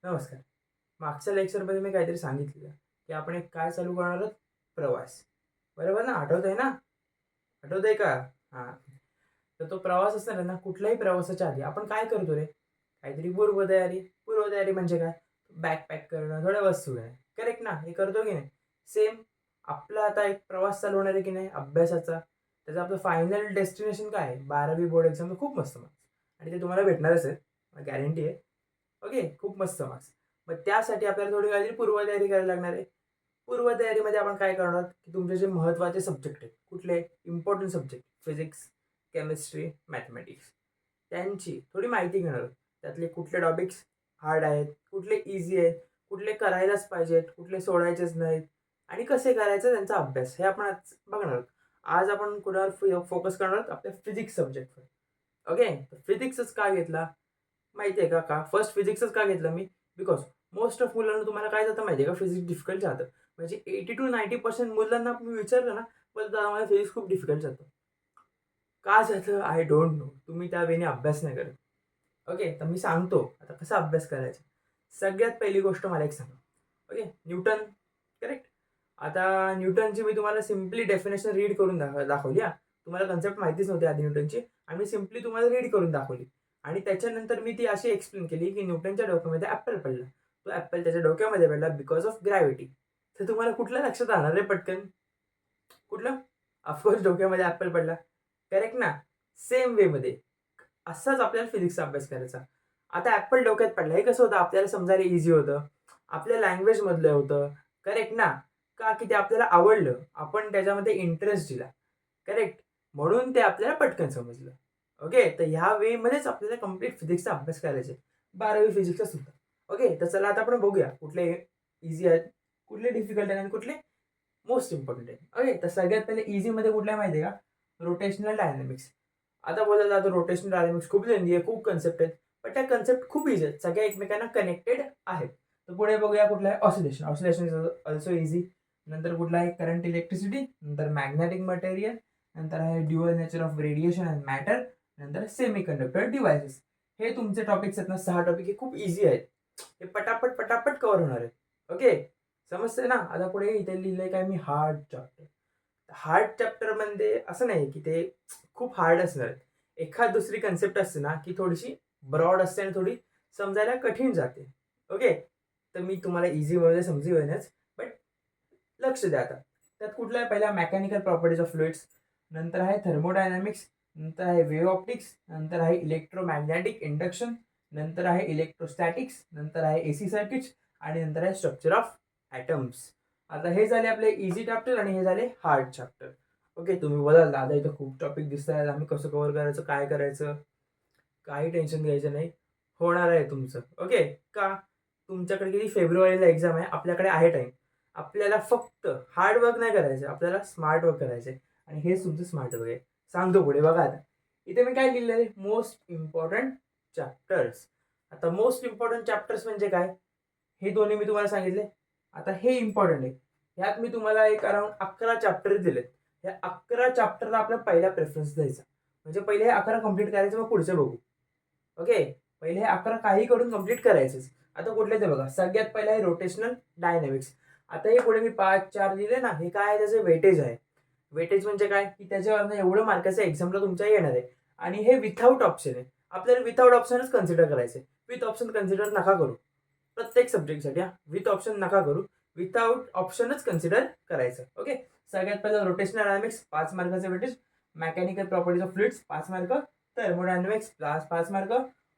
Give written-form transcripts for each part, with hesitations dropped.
नमस्कार. मागच्या लेक्चरमध्ये मी काहीतरी सांगितलेलं, की आपण एक काय चालू करणार आहोत? प्रवास. बरोबर ना? आठवतंय ना? आठवतंय का? हां. तर तो प्रवास असताना ना, कुठल्याही प्रवासाच्या आधी आपण काय करतो रे? काहीतरी पूर्वतयारी. पूर्वतयारी म्हणजे काय? बॅग पॅक करणं, थोड्या वस्तू घेणं. करेक्ट ना? हे करतो की नाही? सेम आपला आता एक प्रवास चालू होणार आहे की नाही अभ्यासाचा. त्याचं आपलं फायनल डेस्टिनेशन काय आहे? 12वी बोर्ड एक्झामला खूप मस्त मार्क्स आणि ते तुम्हाला भेटणारच आहे. गॅरंटी आहे. ओके. खूप मस्त मार्क्स. मग त्यासाठी आपल्याला थोडी काहीतरी पूर्वतयारी करायला लागणार आहे. पूर्वतयारीमध्ये आपण काय करणार, की तुमचे जे महत्त्वाचे सब्जेक्ट आहेत, कुठले important subject physics, chemistry, mathematics त्यांची थोडी माहिती घेणार आहोत. त्यातले कुठले टॉपिक्स हार्ड आहेत, कुठले ईझी आहेत, कुठले करायलाच पाहिजेत, कुठले सोडायचेच नाहीत आणि कसे करायचं त्यांचा अभ्यास हे आपण आज बघणार आहोत. आज आपण कुणावर फोकस करणार आहोत? आपल्या फिजिक्स सब्जेक्टवर. ओके. फिजिक्सच का घेतला? माहिती आहे का? फर्स्ट फिजिक्सच का घेतलं मी? बिकॉज मोस्ट ऑफ मुलांना तुम्हाला काय जातं माहिती आहे का? फिजिक्स डिफिकल्ट जातं. म्हणजे 80% to 90% मुलांना मी विचारलं ना, बोलतात आम्हाला फिजिक्स खूप डिफिकल्ट जातं. का जातं? I don't know. तुम्ही त्या वेळी अभ्यास नाही करत. ओके. तर मी सांगतो आता कसा अभ्यास करायचा. सगळ्यात पहिली गोष्ट मला एक सांगा. ओके. Newton correct. आता न्यूटनची मी तुम्हाला सिम्पली डेफिनेशन रीड करून दाखवली हां. तुम्हाला कन्सेप्ट माहितीच नव्हती आधी न्यूटनची आणि मी सिम्पली तुम्हाला रीड करून दाखवली. आणि त्याच्यानंतर मी ती अशी एक्सप्लेन केली, की न्यूटनच्या डोक्यामध्ये ॲपल पडला. तो ॲपल त्याच्या डोक्यामध्ये पडला बिकॉज ऑफ ग्रॅव्हिटी. तर तुम्हाला कुठलं लक्षात राहणार रे पटकन? कुठलं? ऑफकोर्स डोक्यामध्ये ॲपल पडला. करेक्ट ना? सेम वेमध्ये असाच आपल्याला फिजिक्सचा अभ्यास करायचा. आता ॲपल डोक्यात पडला. हे कसं होतं आपल्याला समजायला ईझी होतं. आपल्या लँग्वेजमधलं होतं. करेक्ट ना? का की ते आपल्याला आवडलं. आपण त्याच्यामध्ये इंटरेस्ट दिला. करेक्ट? म्हणून ते आपल्याला पटकन समजलं. ओके. तर ह्या वेमध्येच आपल्याला कंप्लीट फिजिक्सचा अभ्यास करायचा आहे. 12वी फिजिक्सचा सुद्धा. ओके. तर चला आता आपण बघूया कुठले ईझी आहेत, कुठले डिफिकल्ट आहेत आणि कुठले मोस्ट इम्पोर्टंट आहे. ओके. तर सगळ्यात पहिले ईझीमध्ये कुठला आहे माहिती आहे का? Rotational dynamics. आता बोललं जातं रोटेशनल डायनॅमिक्स खूप लेंदी आहे, खूप कन्सेप्ट आहेत. पण त्या कन्सेप्ट खूप ईझी आहेत. सगळ्या एकमेकांना कनेक्टेड आहेत. तर पुढे बघूया कुठलं आहे oscillation. Oscillation is also easy. नंतर कुठला आहे करंट इलेक्ट्रिसिटी, नंतर मॅग्नेटिक मटेरियल, नंतर आहे dual nature of radiation and matter, नंतर सेमीकंडक्टर डिव्हाइसेस. हे तुमचे टॉपिक्स आहेत ना 6 टॉपिक हे खूप ईझी आहेत. हे पटापट, पटापट कव्हर होणार आहेत. ओके. समजतंय ना? आता पुढे इथे लिहिलंय काय मी हार्ड चॅप्टर. हार्ड चॅप्टरमध्ये असं नाही की ते खूप हार्ड असणार आहे. एखाद दुसरी कन्सेप्ट असते ना, की थोडीशी ब्रॉड असते आणि थोडी समजायला कठीण जाते. ओके. तर मी तुम्हाला ईझीमध्ये समजवेनच. बट लक्ष द्या आता. त्यात कुठला आहे पहिला मेकॅनिकल प्रॉपर्टीज ऑफ फ्लुइड्स, नंतर आहे थर्मोडायनामिक्स, नंतर आहे वेव्ह ऑप्टिक्स, नंतर आहे इलेक्ट्रोमॅग्नेटिक इंडक्शन, नंतर आहे इलेक्ट्रोस्टॅटिक्स, नंतर आहे एसी सर्किट्स आणि नंतर आहे स्ट्रक्चर ऑफ ॲटम्स. आता हे झाले आपले इझी चॅप्टर आणि हे झाले हार्ड चॅप्टर. ओके. तुम्ही बोलाल दादा इथं खूप टॉपिक दिसत आहेत, आम्ही कसं कव्हर करायचं, काय करायचं? काही टेन्शन घ्यायचं नाही. होणार आहे तुमचं. ओके. का? तुमच्याकडे किती फेब्रुवारीला एक्झाम आहे. आपल्याकडे आहे टाईम. आपल्याला फक्त हार्ड वर्क नाही करायचं. आपल्याला स्मार्ट वर्क करायचं आहे आणि हेच तुमचं स्मार्ट वर्क आहे. सांगतो पुढे बघा आता. इथे मी काय लिहिलेलं आहे? Most important chapters. आता मोस्ट इम्पोर्टंट चॅप्टर्स म्हणजे काय? हे दोन्ही मी तुम्हाला सांगितले. आता हे इम्पोर्टंट आहे. ह्यात मी तुम्हाला एक अराउंड 11 चॅप्टर दिलेत. या 11 चॅप्टरला आपला पहिला प्रेफरन्स द्यायचा. म्हणजे पहिले हे 11 कंप्लीट करायचे मग पुढचे बघू. ओके. पहिले हे 11 काही करून कंप्लीट करायचेच. आता कुठले ते बघा. सगळ्यात पहिलं आहे रोटेशनल डायनॅमिक्स. आता हे पुढे मी 5-4 दिले ना, हे काय आहे त्याचे वेटेज आहे. वेटेज म्हणजे काय? की त्याच्यावरनं एवढं मार्काचं एक्झामला तुमच्या येणार आहे आणि हे विथआऊट ऑप्शन आहे. आपल्याला विथआऊट ऑप्शनच कन्सिडर करायचं आहे. विथ ऑप्शन कन्सिडर नका करू. प्रत्येक सब्जेक्टसाठी हां. विथ ऑप्शन नका करू. विथआऊट ऑप्शनच कन्सिडर करायचं. ओके. सगळ्यात पहिलं रोटेशनल डायनॅमिक्स 5 मार्काचं weightage, mechanical properties of fluids 5 mark, thermodynamics plus 5 mark,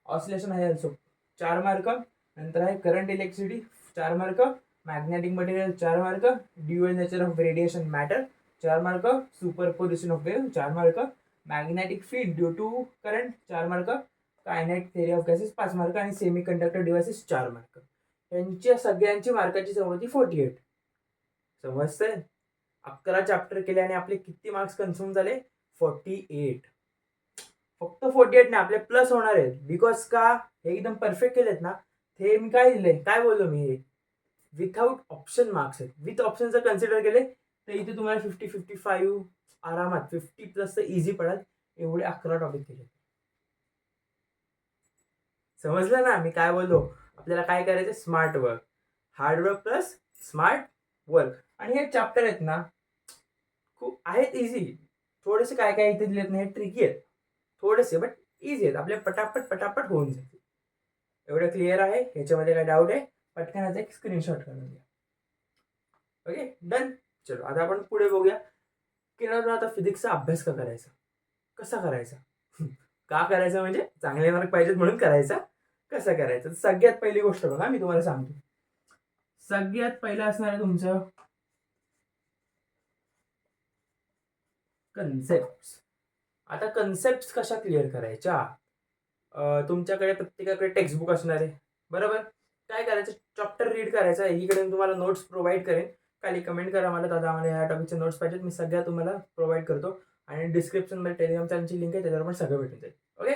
oscillation आहे अल्सो 4 मार्क, नंतर आहे current electricity 4 mark, magnetic material 4 mark, dual nature of radiation matter 4 mark, superposition of wave 4 mark, magnetic field due to current 4 mark, kinetic theory of gases 5 mark आणि semiconductor devices 4 mark. यांच्या सगळ्यांची मार्काची सम होती 48. समजतंय? 11 chapter केले आणि आपले किती marks consume झाले? 48. फक्त 48 नाही आपले प्लस होणार आहेत. बिकॉज का? हे एकदम परफेक्ट केलेत ना. हे मी काय लिहिलंय? काय बोललो मी हे? विथआऊट ऑप्शन मार्क्स आहेत. विथ ऑप्शन जर कन्सिडर केले तर इथे तुम्हाला 50-55 आरामात 50 प्लस तर इझी पडेल. एवढे 11 टॉपिक केले. समजलं ना मी काय बोललो? आपल्याला काय करायचं, smart work. Hard work plus smart work. आणि हे चॅप्टर आहेत ना खूप आहेत इझी. थोडेसे काय काय इथे दिलेत नाही, ट्रिकी आहेत थोडेसे, बट इझी आहेत. आपले पटापट पटापट होऊन जातील. एवढं क्लिअर आहे, ह्याच्यामध्ये काय डाऊट आहे, पटकन याचा एक स्क्रीनशॉट करून घ्या. Okay done. चलो आता आपण पुढे बघूया की आता फिजिक्सचा अभ्यास का करायचा, कसा करायचा का करायचा म्हणजे चांगले मार्क पाहिजेत म्हणून करायचा, कसं करायचं. सगळ्यात पहिली गोष्ट बघा, मी तुम्हाला सांगतो. सगळ्यात पहिलं असणार आहे तुमचं कन्सेप्ट. आता कन्सेप्ट कशा क्लिअर करायच्या. तुमच्याकडे प्रत्येकाकडे टेक्स्टबुक असणार आहे, बरोबर. काय करायचं, चॅप्टर रीड करायचा. एकीकडे तुम्हाला नोट्स प्रोव्हाइड करेन, खाली कमेंट करा मला, दादा आम्हाला ह्या टॉपिकचे नोट्स पाहिजेत, मी सगळ्या तुम्हाला प्रोव्हाइड करतो. आणि डिस्क्रिप्शनमध्ये टेलिग्राम चॅनलची लिंक आहे, त्याच्यावर पण सगळं भेटून जाईल. ओके,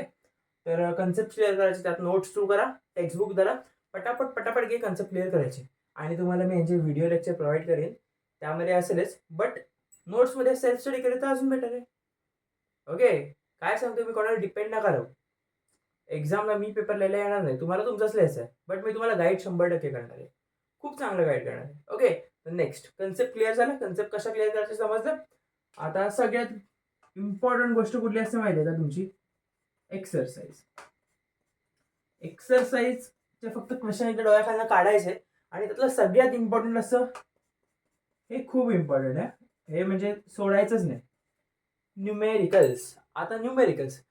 तर कन्सेप्ट क्लिअर करायचे, त्यात नोट्स थ्रू करा, टेक्स्टबुक धरा, पटापट पटापट घे, कन्सेप्ट क्लिअर करायचे. आणि तुम्हाला मी यांचे व्हिडिओ लेक्चर प्रोव्हाइड करेन, त्यामध्ये असेलच, बट नोट्समध्ये सेल्फ स्टडी केलं तर अजून बेटर आहे. ओके, काय सांगतो मी, कोणाला डिपेंड नका राहू. एक्झामला मी पेपर लिहायला येणार नाही, तुम्हाला तुमचाच लिहायचं आहे, बट मी तुम्हाला गाईड 100% करणार आहे, खूप चांगलं गाईड करणार आहे. ओके, तर नेक्स्ट कन्सेप्ट क्लिअर झाला. कन्सेप्ट कशा क्लिअर करायचे समजलं. आता सगळ्यात इम्पॉर्टंट गोष्ट कुठली असते माहिती आहे का तुमची, एक्सरसाइज. एक्सरसाइजचे फक्त क्वेश्चन इथे डोळ्याखालनं काढायचे, आणि त्यातलं सगळ्यात इम्पॉर्टंट असं, हे खूप इम्पॉर्टंट आहे, हे म्हणजे सोडायचंच नाही, न्यूमेरिकल्स. आता न्यूमेरिकल्स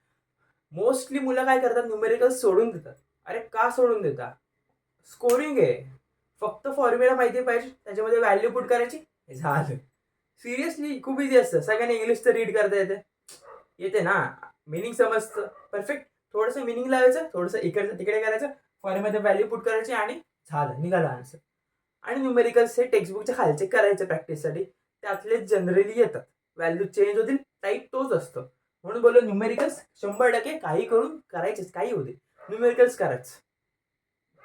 मोस्टली मुलं काय करतात, न्यूमेरिकल्स सोडून देतात. अरे का सोडून देता, स्कोरिंग आहे, फक्त फॉर्म्युला माहिती पाहिजे, त्याच्यामध्ये व्हॅल्यू पुट करायची, झालं. सिरियसली खूप इझी असतं. सगळ्यांनी इंग्लिश तर रीड करता येते ना, मिनिंग समजतं परफेक्ट. थोडंसं मिनिंग लावायचं, थोडंसं इकडचं तिकडे करायचं, फॉर्म्युल्यामध्ये व्हॅल्यू पुट करायची, आणि झालं, निघाला आन्सर. आणि न्यूमेरिकल्स हे टेक्स्टबुकच्या खालचे करायचे प्रॅक्टिससाठी, त्यातले जनरली येतात. व्हॅल्यू चेंज होतील, टाईप तोच असतो. म्हणून बोललो न्यूमेरिकल्स 100% काही करून करायचेच, काही होते न्यूमेरिकल्स करायचं.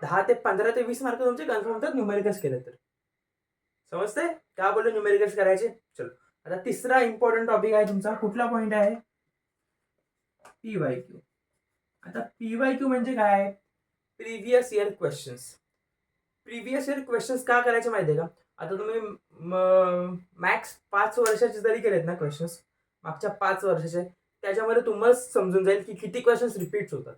10 ते 15 ते 20 मार्क तुमचे कन्फर्म होतात न्यूमेरिकल्स केलं तर. समजतंय का बोललो न्यूमेरिकल्स करायचे. चलो आता तिसरा इम्पॉर्टंट टॉपिक आहे तुमचा, कुठला पॉईंट आहे, PYQ. आता PYQ म्हणजे काय, previous year questions. Previous year questions का करायचे माहिती आहे का. आता तुम्ही मॅक्स 5 वर्षाचे जरी केलेत ना क्वेश्चन्स, मागच्या 5 वर्षाचे, त्याच्यामध्ये तुम्हाला समजून जाईल की किती क्वेश्चन्स रिपीट होतात.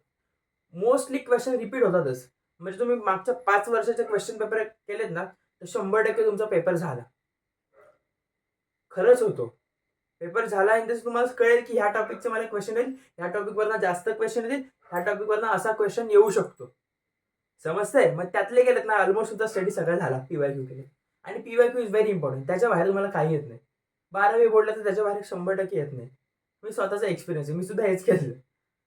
मोस्टली क्वेश्चन रिपीट होतातच. म्हणजे तुम्ही मागच्या 5 वर्षाचे क्वेश्चन पेपर केलेत ना, तर 100% तुमचा पेपर झाला. खरंच होतो, पेपर झाला. आणि तसं तुम्हाला कळेल की ह्या टॉपिकचं मला क्वेश्चन येईल, ह्या टॉपिकवरनं जास्त क्वेश्चन येईल, ह्या टॉपिकवरनं असा क्वेश्चन येऊ शकतो. समजतंय. मग त्यातले गेलेत ना, ऑलमोस्ट तुमचा स्टडी सगळा झाला. PYQ केले. आणि PYQ इज व्हेरी इम्पॉर्टंट. त्याच्या बाहेर तुम्हाला काही येत नाही. 12वी बोर्डला तर त्याच्या बाहेर 100% येत नाही. मी स्वतःचा एक्सपिरियन्स आहे, मी सुद्धा हेच केलेलं.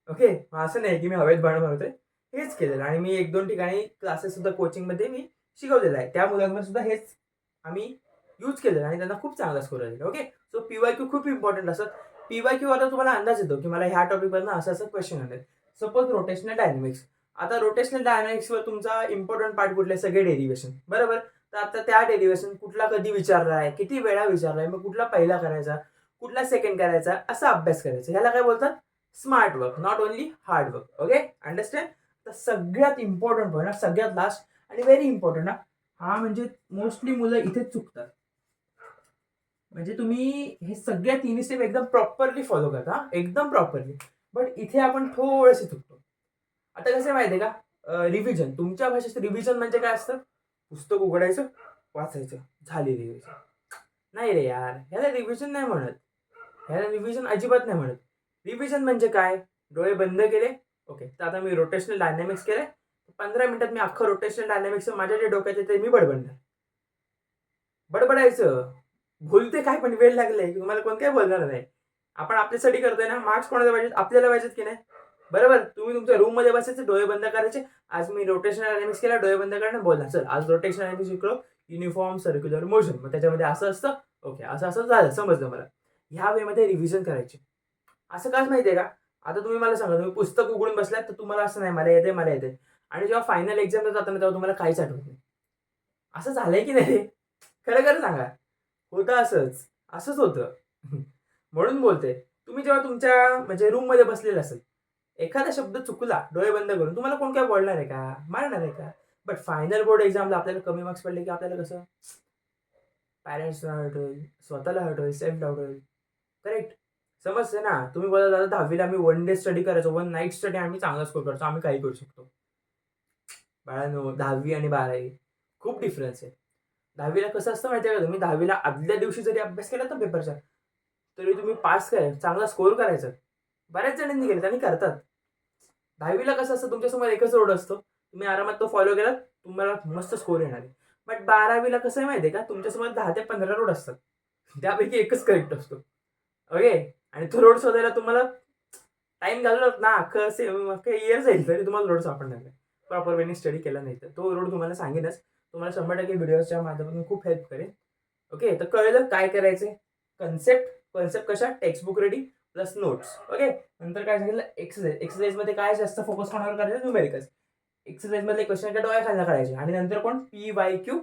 ओके, असं नाही की मी हवेत बाण मारतोय, हेच केलेलं. आणि मी 1-2 ठिकाणी क्लासेस सुद्धा कोचिंगमध्ये मी शिकवलेलं आहे. त्या मुलांमध्ये सुद्धा हेच आम्ही यूज केलेलं, आणि त्यांना खूप चांगला स्कोर आलेला. ओके, सो PYQ खूप इम्पॉर्टंट असतात. PYQ वर तुम्हाला अंदाज येतो की मला ह्या टॉपिकवरनं असं असं क्वेश्चन आले. Suppose rotational dynamics. आता रोटेशनल डायनॅमिक्सवर तुमचा इम्पॉर्टंट पार्ट कुठले, सगळे डेरिव्हेशन, बरोबर. तर आता त्या डेरिव्हेशन कुठला कधी विचारला आहे, किती वेळा विचारला आहे, मग कुठला पहिला करायचा, कुठला सेकंड करायचा, असा अभ्यास करायचा. ह्याला काय बोलतात, smart work, not only hard work. Okay, understand. तर सगळ्यात इम्पॉर्टंट पॉईंट, सगळ्यात लास्ट आणि व्हेरी इम्पॉर्टंट हा म्हणजे मोस्टली मुलं इथेच चुकतात. म्हणजे तुम्ही हे सगळ्या तिन्ही स्टेप एकदम प्रॉपरली फॉलो करता, एकदम प्रॉपरली, बट इथे आपण थोडेसे चुकतो. आता कसं माहिती आहे का, रिव्हिजन. तुमच्या भाषेत रिव्हिजन म्हणजे काय असतं, पुस्तक उघडायचं, वाचायचं, झाली रिव्हिजन. नाही रे यार, ह्याला रिव्हिजन नाही म्हणत, ह्याला रिव्हिजन अजिबात नाही म्हणत. रिव्हिजन म्हणजे काय, डोळे बंद केले, ओके, तर आता मी रोटेशनल डायनॅमिक्स केले, 15 मिनिटात मी अख्खं रोटेशनल डायनॅमिक्स माझ्या जे डोक्यात येते मी बडबडणार. बडबडायचं, भूलते काय पण वेळ लागले की तुम्हाला कोण काय बोलणार नाही. आपण आपल्यासाठी करतोय ना, मार्क्स कोणाला पाहिजेत, आपल्याला पाहिजेत की नाही, बरोबर. तुम्ही तुमच्या रूम मध्ये बसायचे, डोळे बंद करायचे, आज मी रोटेशनल डायनॅमिक्स केला, डोळे बंद करणं, बोलणार चल आज रोटेशनल डायनॅमिक्स शिकलो, युनिफॉर्म सर्क्युलर मोशन, मग त्याच्यामध्ये असं असतं, ओके, असं असं झालं, समजलं मला. ह्या वेमध्ये रिव्हिजन करायची. असं काच माहितीये का, आता तुम्ही मला सांगा, तुम्ही पुस्तक उघडून बसलात तर तुम्हाला असं नाही मला येते मला येते, आणि जेव्हा फायनल एक्झामला जाताना तेव्हा तुम्हाला काहीच आठवत नाही. असं झालंय की नाही, खरं खरं सांगा. होतं असंच, असंच होतं. म्हणून बोलते, तुम्ही जेव्हा तुमच्या म्हणजे रूम मध्ये बसलेला असेल, एखादा शब्द चुकला डोळे बंद करून, तुम्हाला कोण काय बोलणार आहे का, मारणार आहे का, बट फायनल बोर्ड एक्झामला आपल्याला कमी मार्क्स पडले की आपल्याला कसं पॅरेंट्सला हर्ट होईल, स्वतःला हर्ट होईल, सेल्फ डाऊट होईल. करेक्ट? समजते ना. तुम्ही बोला दादा 10वीला आम्ही 1 डे स्टडी करायचो, 1 नाईट स्टडी आम्ही चांगला स्कोर करायचो, आम्ही काही करू शकतो. बाळांनो 10वी आणि 12वी खूप डिफरन्स आहे. 10वीला कसं असतं माहिती आहे का, तुम्ही 10वीला आदल्या दिवशी जरी अभ्यास केला ना पेपरचा, तरी तुम्ही पास काय चांगला स्कोर करायचा. बऱ्याच जणांनी केलं आणि करतात. 10वीला कसं असतं, तुमच्यासमोर एकच रोड असतो, तुम्ही आरामात तो फॉलो केलात, तुम्हाला मस्त स्कोर येणार आहे. बट 12वीला कसं आहे माहिती आहे का, तुमच्यासमोर 10 ते 15 रोड असतात, त्यापैकी एकच करेक्ट असतो. ओके. आणि तो रोड शोधायला तुम्हाला टाइम घालवला ना, अख्खं इयर जाईल तरी तुम्हाला रोड सापडणार नाही, प्रॉपर वेने स्टडी केला नाही तर. तो रोड तुम्हाला सांगेनच, तुम्हाला 100% व्हिडिओच्या माध्यमातून खूप हेल्प करेल. ओके. तर कळलं काय करायचंय. कन्सेप्ट कन्सेप्ट कशा, textbook ready plus notes. Okay. नंतर काय सांगितलं, एक्सरसाइज. एक्सरसाइजमध्ये काय जास्त फोकस कोणावर करायचं, न्यूमेरिकल्स. एक्सरसाइजमधले क्वेश्चन डोळ्या खालनं काढायचे. आणि नंतर कोण, पीवाय क्यू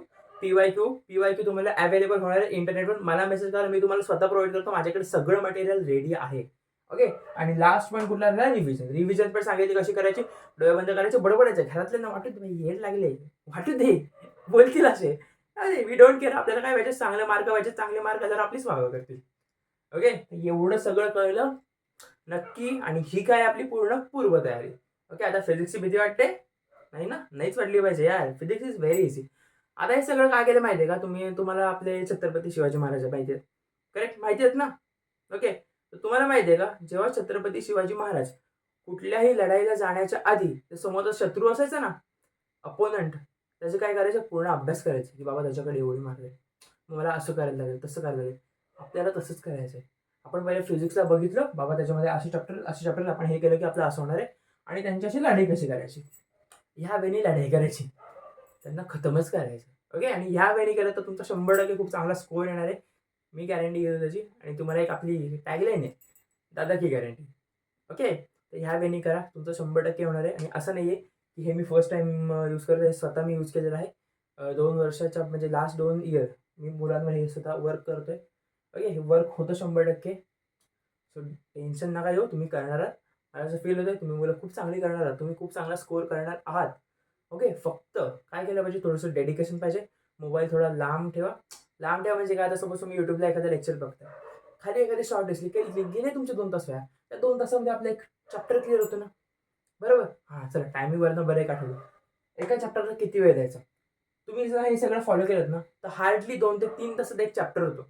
तुम्हाला अवेलेबल होणार आहे इंटरनेटवर. मला मेसेज करा, मी तुम्हाला स्वतः प्रोव्हाइड करतो. माझ्याकडे सगळं मटेरियल रेडी आहे. ओके. आणि लास्ट पॉईंट कुठला राहिला, रिव्हिजन. रिव्हिजन पण सांगितली कशी करायची, डोळे बंद करायचे, बडबडायचं. घरातल्यांना वाटू दे हेड लागले, वाटू दे, बोलतील असे. अरे वी डोंट केअर, आपल्याला काय पाहिजे, चांगले मार्क पाहिजे. चांगले मार्क आल्यावर आपलीच वागव करतील. ओके. एवढं सगळं कळलं नक्की. आणि ही काय आपली पूर्ण पूर्वतयारी. ओके. आता फिजिक्सची भीती वाटते नाही ना, नाहीच वाटली पाहिजे यार. Physics is very easy. आता हे सगळं काय केलं माहितीये का, तुम्हाला आपले छत्रपती शिवाजी महाराज माहिती आहेत. करेक्ट, माहिती आहेत ना. ओके. तर तुम्हाला माहितीये का, जेव्हा छत्रपती शिवाजी महाराज कुठल्याही लढाईला जाण्याच्या आधी ते समोरचा शत्रू असायचा ना, अपोनंट, त्याचे काय करायचं, पूर्ण अभ्यास करायचे की बाबा त्याच्याकडे एवढी मार्क आहे, मग मला असं करायला लागेल, तसं करायला लागेल. आपल्याला तसंच करायचं आहे. आपण पहिले फिजिक्सला बघितलं, बाबा त्याच्यामध्ये असे चॅप्टर आपण हे केलं की आपलं असं होणार आहे. आणि त्यांच्याशी लढाई कशी करायची, ह्या वेळी लढाई करायची, त्यांना खतमच करायचं. ओके. आणि ह्या वेळी केलं तर तुमचा 100% खूप चांगला स्कोर येणार आहे. मी गॅरंटी घेतो त्याची. आणि तुम्हाला एक आपली टॅगलाईन आहे, दादा की गॅरंटी. ओके. तर ह्या वेळी करा, तुमचं 100% होणार आहे. आणि असं नाही आहे की हे मी फर्स्ट टाइम यूज करत आहे, स्वतः मी यूज केलेलं आहे. 2 वर्षाच्या म्हणजे लास्ट 2 इयर मी मुलांवर हे स्वतः वर्क करतोय. ओके. हे वर्क होतं 100%. सो टेन्शन नका घेऊ, तुम्ही करणार आहात. मला असं फील होतं तुम्ही मुलं खूप चांगली करणार आहात, तुम्ही खूप चांगला स्कोर करणार आहात. ओके. फक्त काय केलं पाहिजे, थोडंसं डेडिकेशन पाहिजे. मोबाईल थोडा लांब ठेवा. लांब ठेवा म्हणजे काय, आता सपोज तुम्ही युट्यूबला एखादा लेक्चर बघताय, खाली एखादी शॉर्ट दिसली काही गेले तुमचे 2 तास व्या, त्या 2 तासामध्ये आपला एक चॅप्टर क्लिअर होतो ना. बरोबर. हां, चला टायमिंगवरनं बरं एक आठवलं. एका चॅप्टरला किती वेळ द्यायचा, तुम्ही जर हे सगळं फॉलो केलं ना, तर हार्डली 2 ते 3 तासात एक चॅप्टर होतो.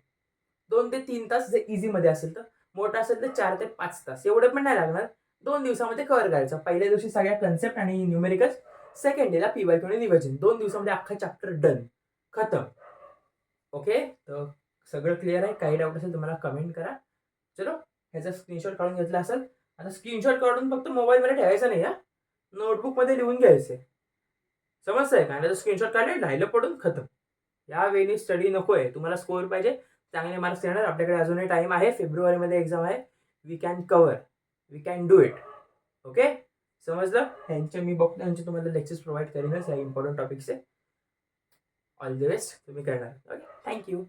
2 ते 3 तास जे इझीमध्ये असेल तर, मोठा असेल तर 4 ते 5 तास. एवढे पण नाही लागणार. 2 दिवसामध्ये कव्हर करायचं. पहिल्या दिवशी सगळ्या कन्सेप्ट आणि न्यूमेरिकल्स, सेकंड डेला पीवायक्यू आणि रिव्हिजन. 2 दिवसामध्ये अख्खा चॅप्टर डन, खतम. ओके. तर सगळं क्लिअर आहे. काही डाऊट असेल तर मला कमेंट करा. चलो, ह्याचा स्क्रीनशॉट काढून घेतला असेल. आता स्क्रीनशॉट काढून फक्त मोबाईलमध्ये ठेवायचा नाही, हां, नोटबुकमध्ये लिहून घ्यायचे. समजतंय का? नाही स्क्रीनशॉट काढले, राहिलं पडून, खतम. या वेळी स्टडी नकोय. तुम्हाला स्कोर पाहिजे, चांगले मार्क्स येणार. आपल्याकडे अजूनही टाईम आहे. फेब्रुवारीमध्ये एक्झाम आहे. We can cover, we can do it. Okay. समजलं. मी बघतो यांचे तुम्हाला लेक्चर्स प्रोव्हाइड करीनच या इम्पॉर्टंट टॉपिक्सचे. All the best. तुम्ही करणार. ओके. Thank you.